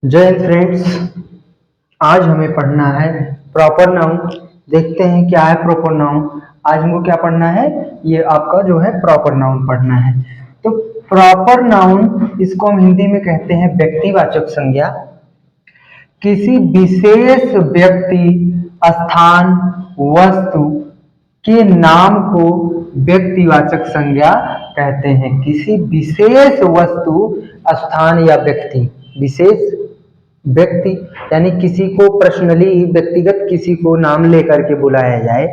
जय हिंद फ्रेंड्स। आज हमें पढ़ना है प्रॉपर नाउन। देखते हैं क्या है प्रॉपर नाउन। आज हमको क्या पढ़ना है, ये आपका जो है प्रॉपर नाउन पढ़ना है। तो प्रॉपर नाउन इसको हम हिंदी में कहते हैं व्यक्तिवाचक संज्ञा। किसी विशेष व्यक्ति, स्थान, वस्तु के नाम को व्यक्तिवाचक संज्ञा कहते हैं। किसी विशेष वस्तु, स्थान या व्यक्ति, विशेष व्यक्ति यानी किसी को पर्सनली, व्यक्तिगत किसी को नाम लेकर के बुलाया जाए,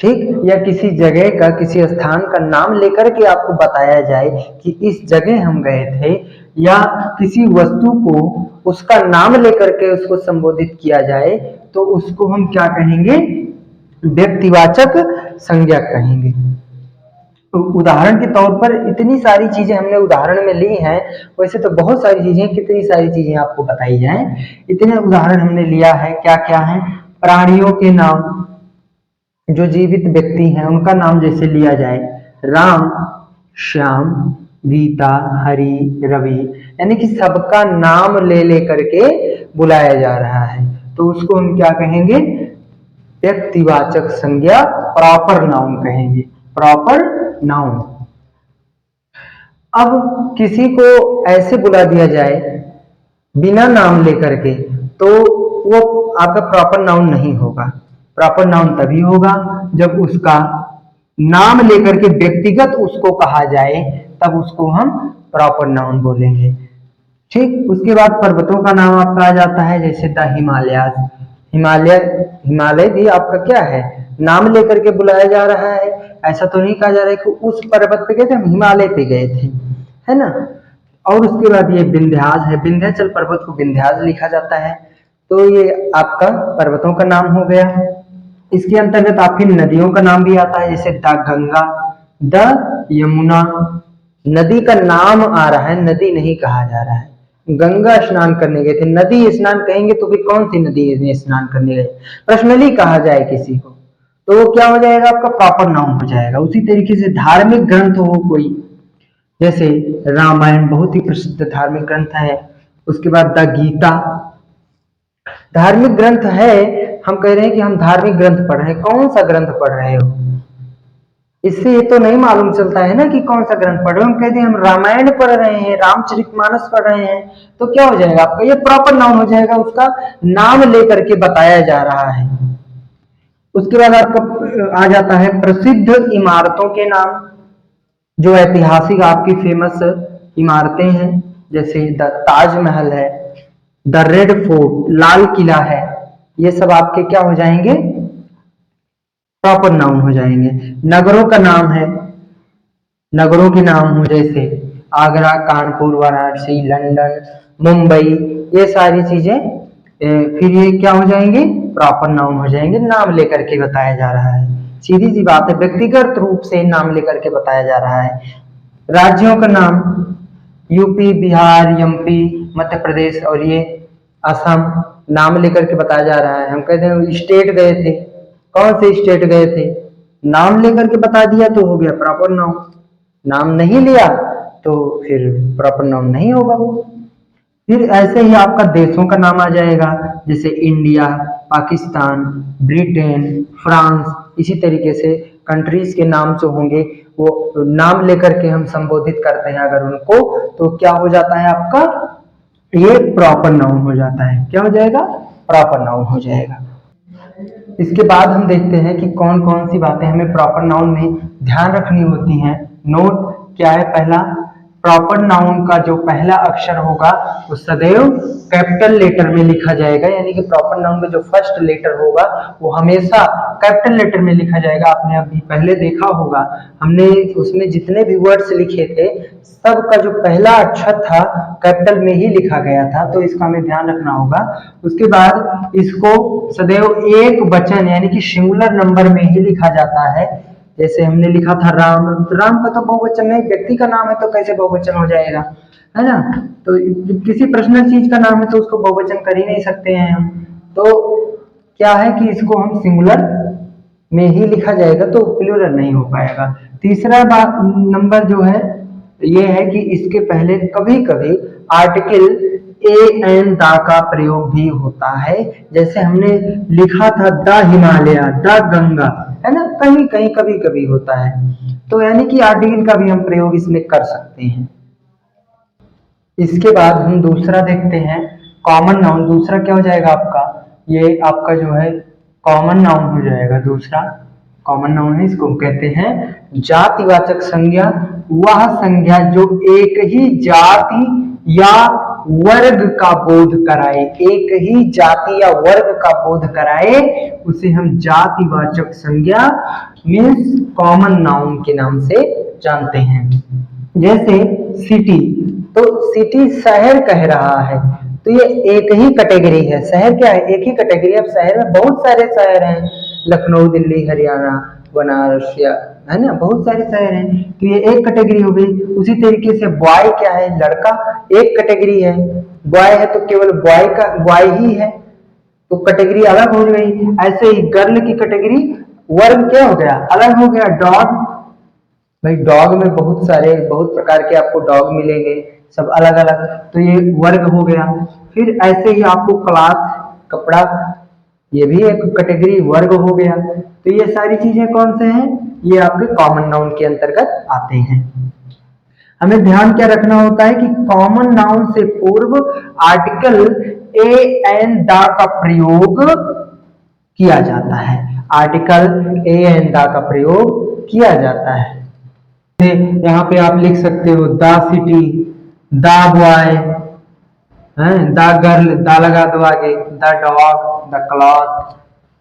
ठीक, या किसी जगह का, किसी स्थान का नाम लेकर के आपको बताया जाए कि इस जगह हम गए थे, या किसी वस्तु को उसका नाम लेकर के उसको संबोधित किया जाए, तो उसको हम क्या कहेंगे, व्यक्तिवाचक संज्ञा कहेंगे। तो उदाहरण के तौर पर इतनी सारी चीजें हमने उदाहरण में ली हैं, वैसे तो बहुत सारी चीजें, कितनी सारी चीजें आपको बताई जाएं, इतने उदाहरण हमने लिया है। क्या क्या है, प्राणियों के नाम, जो जीवित व्यक्ति हैं उनका नाम जैसे लिया जाए, राम, श्याम, गीता, हरि, रवि, यानी कि सबका नाम ले लेकर के बुलाया जा रहा है, तो उसको हम क्या कहेंगे, व्यक्तिवाचक संज्ञा, प्रॉपर नाउन कहेंगे, प्रॉपर नाउन। अब किसी को ऐसे बुला दिया जाए बिना नाम लेकर के, तो वो आपका प्रॉपर नाउन नहीं होगा। प्रॉपर नाउन तभी होगा जब उसका नाम लेकर के व्यक्तिगत उसको कहा जाए, तब उसको हम प्रॉपर नाउन बोलेंगे। ठीक, उसके बाद पर्वतों का नाम आपका आ जाता है, जैसे द हिमालयाज। हिमालय, हिमालय भी आपका क्या है, नाम लेकर के बुलाया जा रहा है। ऐसा तो नहीं कहा जा रहा है कि उस पर्वत पे गए थे, हम हिमालय पे गए थे, है ना। और उसके बाद ये विंध्याज है, विंध्याचल पर्वत को विंध्याज लिखा जाता है, तो ये आपका पर्वतों का नाम हो गया। इसके अंतर्गत आपकी नदियों का नाम भी आता है, जैसे द गंगा, द यमुना। नदी का नाम आ रहा है, नदी नहीं कहा जा रहा है। गंगा स्नान करने गए थे, नदी स्नान कहेंगे तो फिर कौन सी नदी में स्नान करने गए, पर्सनली कहा जाए किसी को, तो वो क्या हो जाएगा, आपका प्रॉपर नाउन हो जाएगा। उसी तरीके से धार्मिक ग्रंथ हो कोई, जैसे रामायण बहुत ही प्रसिद्ध धार्मिक ग्रंथ है। उसके बाद द गीता, धार्मिक ग्रंथ है। हम कह रहे हैं कि हम धार्मिक ग्रंथ पढ़ रहे हैं, कौन सा ग्रंथ पढ़ रहे हो, इससे ये तो नहीं मालूम चलता है ना कि कौन सा ग्रंथ पढ़ रहे हो। हम कहते हैं हम रामायण पढ़ रहे हैं, रामचरितमानस पढ़ रहे हैं, तो क्या हो जाएगा आपका, ये प्रॉपर नाउन हो जाएगा, उसका नाम लेकर के बताया जा रहा है। उसके बाद आपका आ जाता है प्रसिद्ध इमारतों के नाम, जो ऐतिहासिक आपकी फेमस इमारतें हैं, जैसे द ताजमहल है, the red fort, Lal Qila है, ये सब आपके क्या हो जाएंगे, प्रॉपर नाउन हो जाएंगे। नगरों का नाम है, नगरों के नाम हो जैसे आगरा, कानपुर, वाराणसी, लंदन, मुंबई, ये सारी चीजें फिर ये क्या हो जाएंगे, प्रॉपर नाउन हो जाएंगे, नाम लेकर के बताया जा रहा है। सीधी सी बात है, व्यक्तिगत रूप से नाम लेकर के बताया जा रहा है। राज्यों का नाम, यूपी, बिहार, एमपी, मध्य प्रदेश और ये असम, नाम लेकर के बताया जा रहा है। हम कहते हैं स्टेट गए थे, कौन से स्टेट गए थे, नाम लेकर के बता दिया तो हो गया प्रॉपर नाउन। नाम नहीं लिया तो फिर प्रॉपर नाउन नहीं होगा वो। फिर ऐसे ही आपका देशों का नाम आ जाएगा, जैसे इंडिया, पाकिस्तान, ब्रिटेन, फ्रांस, इसी तरीके से कंट्रीज के नाम जो होंगे वो नाम लेकर के हम संबोधित करते हैं अगर उनको, तो क्या हो जाता है आपका, ये प्रॉपर नाउन हो जाता है। क्या हो जाएगा, प्रॉपर नाउन हो जाएगा। इसके बाद हम देखते हैं कि कौन कौन सी बातें हमें प्रॉपर नाउन में ध्यान रखनी होती हैं। नोट क्या है, पहला, प्रॉपर नाउन का जो पहला अक्षर होगा वो सदैव कैपिटल लेटर में लिखा जाएगा, यानी कि प्रॉपर नाउन का जो फर्स्ट लेटर होगा वो हमेशा कैपिटल लेटर में लिखा जाएगा। आपने अभी पहले देखा होगा, हमने उसमें जितने भी वर्ड्स लिखे थे सबका जो पहला अक्षर था कैपिटल में ही लिखा गया था, तो इसका हमें ध्यान रखना होगा। उसके बाद इसको सदैव एक वचन यानी कि सिंगुलर नंबर में ही लिखा जाता है। जैसे हमने लिखा था राम, तो राम का तो बहुवचन नहीं, व्यक्ति का नाम है तो कैसे बहुवचन हो जाएगा, है ना। तो किसी पर्सनल चीज का नाम है तो उसको बहुवचन कर ही नहीं सकते हैं हम। तो क्या है कि इसको हम सिंगुलर में ही लिखा जाएगा, तो प्लूरल नहीं हो पाएगा। तीसरा नंबर जो है ये है कि इसके पहले कभी कभी आर्टिकल ए एन दा का प्रयोग भी होता है। जैसे हमने लिखा था द हिमालय, द गंगा, है ना, कहीं कहीं कभी कभी होता है। तो यानी कि आर्टिकल का भी हम प्रयोग इसमें कर सकते हैं। इसके बाद हम दूसरा देखते हैं, कॉमन नाउन। दूसरा क्या हो जाएगा आपका, ये आपका जो है कॉमन नाउन हो जाएगा। दूसरा कॉमन नाउन है, इसको कहते हैं जातिवाचक संज्ञा। वह संज्ञा जो एक ही जाति या वर्ग का बोध कराए, एक ही जाति या वर्ग का बोध कराए, उसे हम जातिवाचक संज्ञा मीन्स कॉमन नाउन के नाम से जानते हैं। जैसे सिटी, तो सिटी शहर कह रहा है, तो ये एक ही कैटेगरी है। शहर क्या है, एक ही कैटेगरी। अब शहर में बहुत सारे शहर हैं, लखनऊ, दिल्ली, हरियाणा, बनारस, या है ना, बहुत सारे शहर हैं, तो ये एक कैटेगरी हो गई। उसी तरीके से बॉय क्या है, लड़का, एक कैटेगरी है। बॉय है तो केवल बॉय का बॉय ही है, तो कैटेगरी अलग हो गई। ऐसे ही गर्ल की कैटेगरी, वर्ग क्या हो गया, अलग हो गया। डॉग, भाई डॉग में बहुत सारे, बहुत प्रकार के आपको डॉग मिलेंगे, सब अलग अलग, तो ये वर्ग हो गया। फिर ऐसे ही आपको क्लॉथ, कपड़ा, ये भी एक कैटेगरी, वर्ग हो गया। तो ये सारी चीजें कौन से हैं, ये आपके कॉमन नाउन के अंतर्गत आते हैं। हमें ध्यान क्या रखना होता है कि कॉमन नाउन से पूर्व आर्टिकल ए एन दा का प्रयोग किया जाता है। आर्टिकल ए एन दा का प्रयोग किया जाता है। यहाँ पे आप लिख सकते हो the city, the boy, the girl, the लगा दो आगे, द डॉग, द क्लॉथ।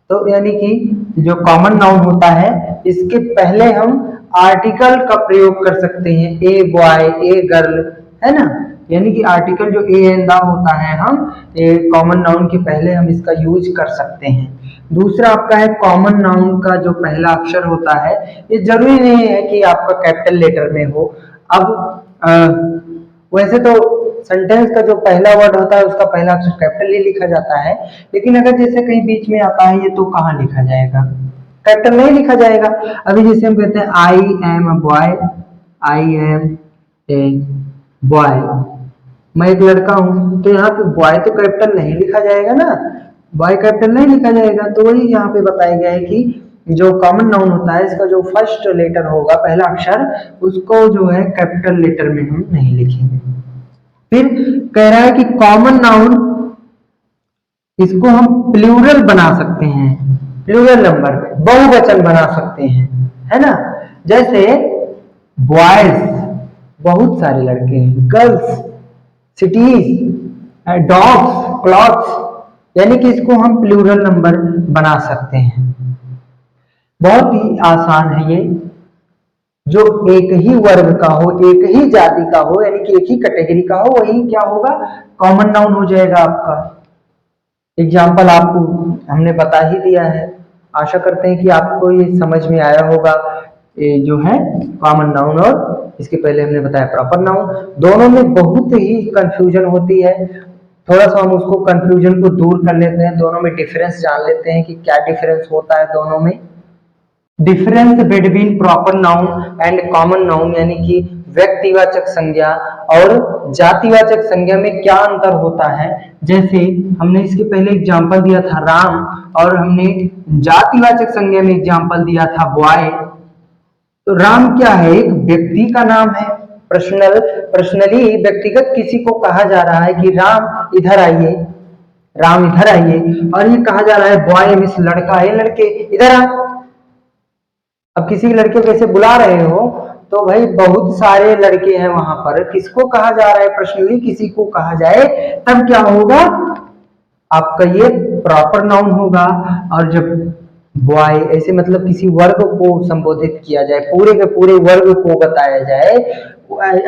तो यानी कि जो कॉमन नाउन होता है, इसके पहले हम आर्टिकल का प्रयोग कर सकते हैं, ए बॉय, ए गर्ल, है ना। यानी कि आर्टिकल जो ए एन दा होता है, हम कॉमन नाउन के पहले हम इसका यूज कर सकते हैं। दूसरा आपका है कॉमन नाउन का जो पहला अक्षर होता है, ये जरूरी नहीं है कि आपका कैपिटल लेटर में हो। अब वैसे तो सेंटेंस का जो पहला वर्ड होता है उसका पहला अक्षर कैपिटल ही लिखा जाता है, लेकिन अगर जैसे कहीं बीच में आता है ये, तो कहाँ लिखा जाएगा, कैपिटल नहीं लिखा जाएगा। अभी जैसे हम कहते हैं I am a boy, I am a boy, मैं एक लड़का हूं, तो यहाँ पे बॉय तो कैपिटल नहीं लिखा जाएगा ना, बॉय कैपिटल नहीं लिखा जाएगा। तो वही यहाँ पे बताया गया है कि जो कॉमन नाउन होता है, इसका जो फर्स्ट लेटर होगा, पहला अक्षर, उसको जो है कैपिटल लेटर में हम नहीं लिखेंगे। फिर कह रहा है कि कॉमन नाउन, इसको हम प्लूरल बना सकते हैं, प्लूरल नंबर, बहुवचन बना सकते हैं, है ना। जैसे बॉयज, बहुत सारे लड़के हैं, गर्ल्स, सिटीज, डॉग्स, क्लॉथ्स, यानी कि इसको हम प्लूरल नंबर बना सकते हैं। बहुत ही आसान है ये। जो एक ही वर्ग का हो, एक ही जाति का हो, यानी कि एक ही कैटेगरी का हो, वही क्या होगा, कॉमन नाउन हो जाएगा आपका। एग्जाम्पल आपको हमने बता ही दिया है। आशा करते हैं कि आपको ये समझ में आया होगा। ये जो है कॉमन नाउन और इसके पहले हमने बताया प्रॉपर नाउन, दोनों में बहुत ही कंफ्यूजन होती है। थोड़ा सा हम उसको कंफ्यूजन को दूर कर लेते हैं, दोनों में डिफरेंस जान लेते हैं कि क्या डिफरेंस होता है दोनों में। Difference between proper noun and common noun, यानी कि व्यक्तिवाचक संज्ञा और जातिवाचक संज्ञा में क्या अंतर होता है। जैसे हमने इसके पहले एग्जांपल दिया था राम, और हमने जातिवाचक संज्ञा में एग्जांपल दिया था बॉय। तो राम क्या है, एक व्यक्ति का नाम है, पर्सनली व्यक्तिगत किसी को कहा जा रहा है कि राम इधर आइए, राम इधर आइए, और ये कहा जा रहा है बॉय मीन्स लड़का है, लड़के इधर आ। अब किसी लड़के को ऐसे बुला रहे हो, तो भाई बहुत सारे लड़के हैं वहां पर, किसको कहा जा रहा है, पर्सनली किसी को कहा जाए, तब क्या होगा, आपका ये प्रॉपर नाउन होगा। और जब बॉय ऐसे मतलब किसी वर्ग को संबोधित किया जाए, पूरे के पूरे वर्ग को बताया जाए,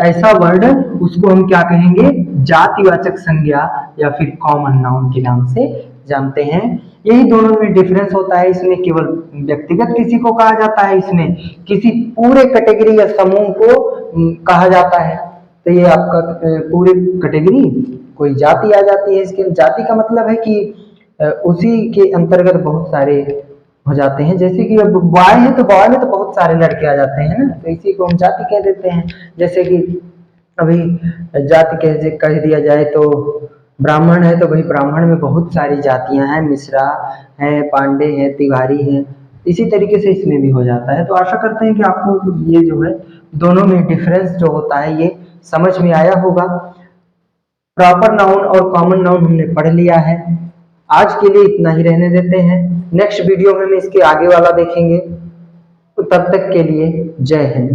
ऐसा वर्ड, उसको हम क्या कहेंगे, जातिवाचक संज्ञा या फिर कॉमन नाउन के नाम से जानते हैं। यही दोनों में डिफरेंस होता है। इसमें केवल व्यक्तिगत किसी को कहा जाता है, इसमें किसी पूरे कैटेगरी या समूह को कहा जाता है। तो ये आपका पूरे कैटेगरी, कोई जाति आ जाती है। इसके जाति का मतलब है कि उसी के अंतर्गत बहुत सारे हो जाते हैं। जैसे कि अब बॉय है तो बॉय में तो बहुत बहुत सारे लड़के आ जाते हैं ना, तो इसी को हम जाति कह देते हैं। जैसे कि अभी जाति कह दिया जाए तो ब्राह्मण है, तो भाई ब्राह्मण में बहुत सारी जातियां हैं, मिश्रा है, पांडे हैं, तिवारी हैं, इसी तरीके से इसमें भी हो जाता है। तो आशा करते हैं कि आपको ये जो है दोनों में डिफरेंस जो होता है ये समझ में आया होगा। प्रॉपर नाउन और कॉमन नाउन हमने पढ़ लिया है। आज के लिए इतना ही रहने देते हैं, नेक्स्ट वीडियो में हम इसके आगे वाला देखेंगे। तो तब तक के लिए जय हिंद।